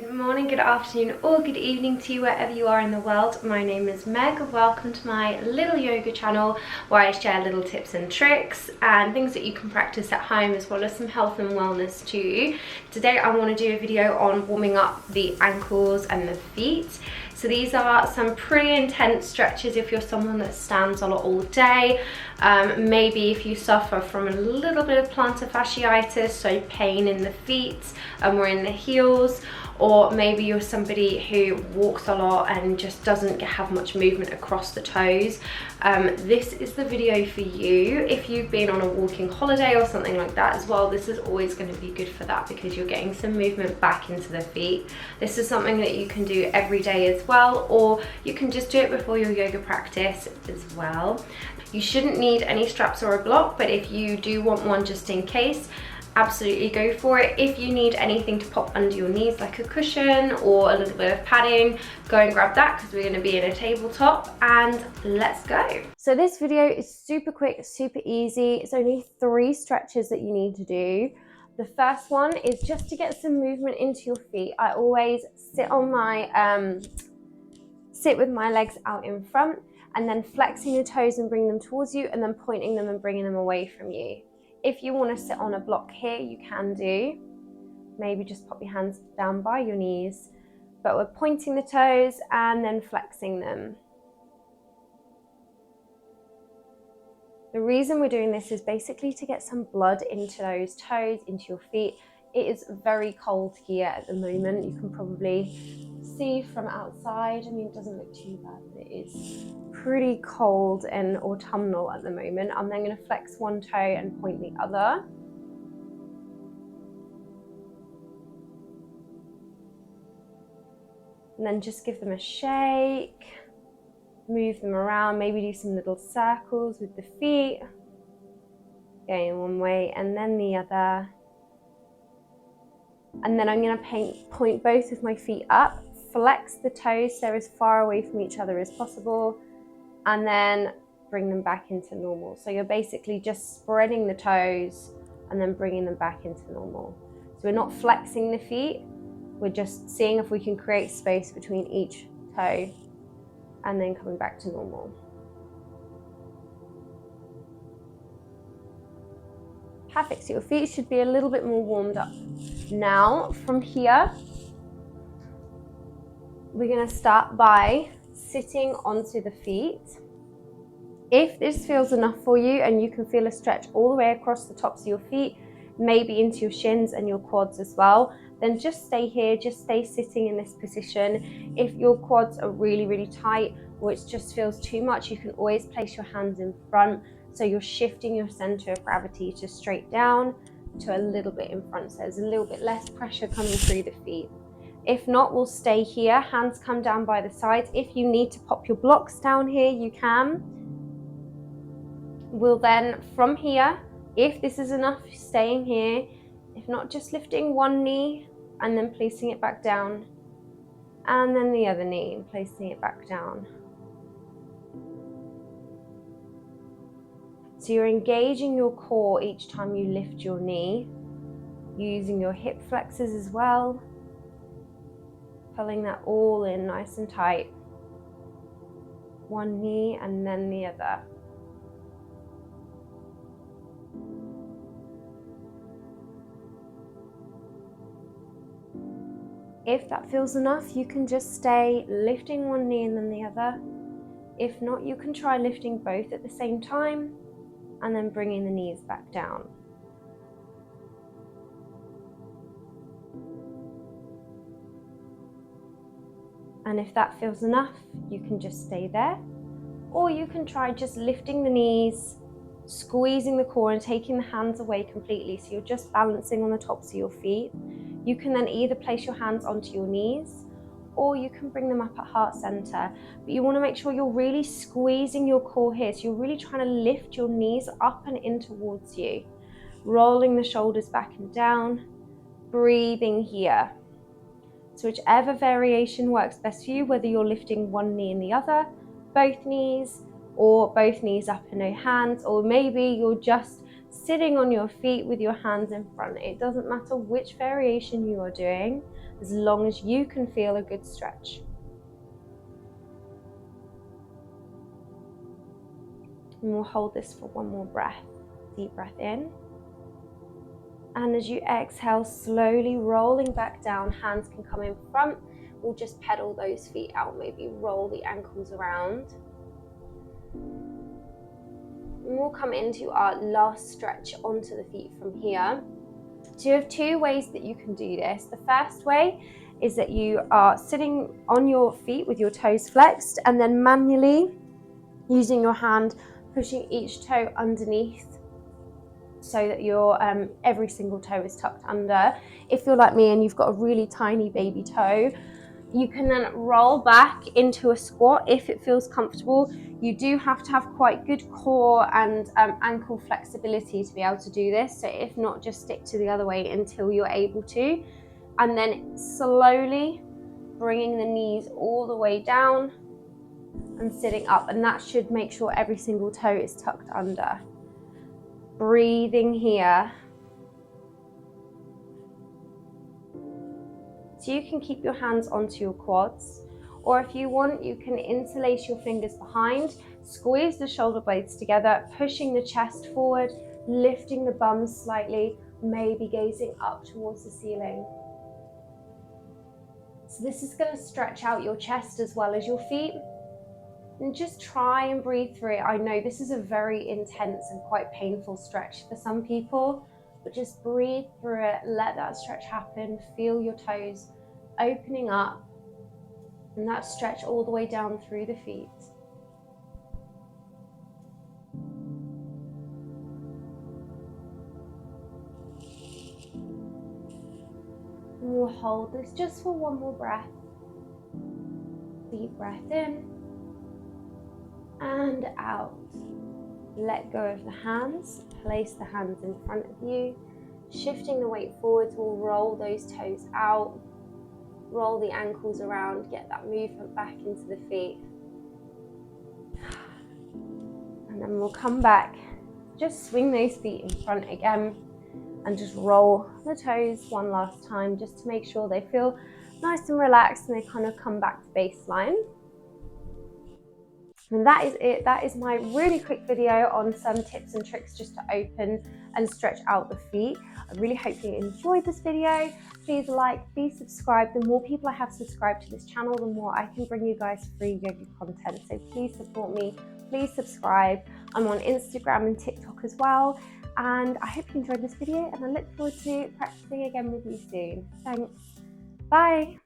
Good morning, good afternoon, or good evening to you wherever you are in the world. My name is Meg. Welcome to my little yoga channel where I share little tips and tricks and things that you can practice at home, as well as some health and wellness too. Today I want to do a video on warming up the ankles and the feet. So these are some pretty intense stretches if you're someone that stands a lot all day. Maybe if you suffer from a little bit of plantar fasciitis, so pain in the feet or in the heels, or maybe you're somebody who walks a lot and just doesn't have much movement across the toes. This is the video for you. If you've been on a walking holiday or something like that as well, this is always going to be good for that because you're getting some movement back into the feet. This is something that you can do every day as well, or you can just do it before your yoga practice as well. You shouldn't need any straps or a block, but if you do want one just in case, absolutely go for it. If you need anything to pop under your knees like a cushion or a little bit of padding, go and grab that because we're going to be in a tabletop, and let's go. So this video is super quick, super easy. It's only 3 stretches that you need to do. The first one is just to get some movement into your feet. I always sit on my sit with my legs out in front and then flexing the toes and bring them towards you, and then pointing them and bringing them away from you. If you want to sit on a block here, you can do. Maybe just pop your hands down by your knees, but we're pointing the toes and then flexing them. The reason we're doing this is basically to get some blood into those toes, into your feet. It is very cold here at the moment. You can probably see from outside. I mean, it doesn't look too bad, but it is pretty cold and autumnal at the moment. I'm then going to flex one toe and point the other. And then just give them a shake. Move them around, maybe do some little circles with the feet. Going one way and then the other. And then I'm going to point both of my feet up, flex the toes, they're as far away from each other as possible, and then bring them back into normal. So you're basically just spreading the toes and then bringing them back into normal. So we're not flexing the feet, we're just seeing if we can create space between each toe and then coming back to normal. Perfect, so your feet should be a little bit more warmed up. Now, from here, we're going to start by sitting onto the feet. If this feels enough for you and you can feel a stretch all the way across the tops of your feet, maybe into your shins and your quads as well, then just stay here, just stay sitting in this position. If your quads are really, really tight or it just feels too much, you can always place your hands in front. So you're shifting your center of gravity to straight down to a little bit in front. So there's a little bit less pressure coming through the feet. If not, we'll stay here. Hands come down by the sides. If you need to pop your blocks down here, you can. We'll then, from here, if this is enough, staying here. If not, just lifting one knee and then placing it back down. And then the other knee and placing it back down. So you're engaging your core each time you lift your knee, using your hip flexors as well, pulling that all in nice and tight. One knee and then the other. If that feels enough, you can just stay lifting one knee and then the other. If not, you can try lifting both at the same time and then bringing the knees back down. And if that feels enough, you can just stay there. Or you can try just lifting the knees, squeezing the core and taking the hands away completely. So you're just balancing on the tops of your feet. You can then either place your hands onto your knees or you can bring them up at heart center. But you want to make sure you're really squeezing your core here. So you're really trying to lift your knees up and in towards you. Rolling the shoulders back and down, breathing here. So whichever variation works best for you, whether you're lifting one knee and the other, both knees, or both knees up and no hands, or maybe you're just sitting on your feet with your hands in front. It doesn't matter which variation you are doing, as long as you can feel a good stretch. And we'll hold this for one more breath. Deep breath in. And as you exhale, slowly rolling back down, hands can come in front. We'll just pedal those feet out, maybe roll the ankles around. And we'll come into our last stretch onto the feet from here. So you have two ways that you can do this. The first way is that you are sitting on your feet with your toes flexed, and then manually using your hand, pushing each toe underneath so that your every single toe is tucked under. If you're like me and you've got a really tiny baby toe, you can then roll back into a squat if it feels comfortable. You do have to have quite good core and ankle flexibility to be able to do this. So if not, just stick to the other way until you're able to. And then slowly bringing the knees all the way down and sitting up. And that should make sure every single toe is tucked under. Breathing here. So you can keep your hands onto your quads, or if you want, you can interlace your fingers behind, squeeze the shoulder blades together, pushing the chest forward, lifting the bum slightly, maybe gazing up towards the ceiling. So this is going to stretch out your chest as well as your feet. And just try and breathe through it. I know this is a very intense and quite painful stretch for some people, but just breathe through it, let that stretch happen, feel your toes opening up, and that stretch all the way down through the feet. And we'll hold this just for one more breath. Deep breath in and out. Let go of the hands, place the hands in front of you. Shifting the weight forwards, we'll roll those toes out, roll the ankles around, get that movement back into the feet. And then we'll come back, just swing those feet in front again and just roll the toes one last time just to make sure they feel nice and relaxed and they kind of come back to baseline. And that is it. That is my really quick video on some tips and tricks just to open and stretch out the feet. I really hope you enjoyed this video. Please like, please subscribe. The more people I have subscribed to this channel, the more I can bring you guys free yoga content. So please support me, please subscribe. I'm on Instagram and TikTok as well. And I hope you enjoyed this video, and I look forward to practicing again with you soon. Thanks. Bye.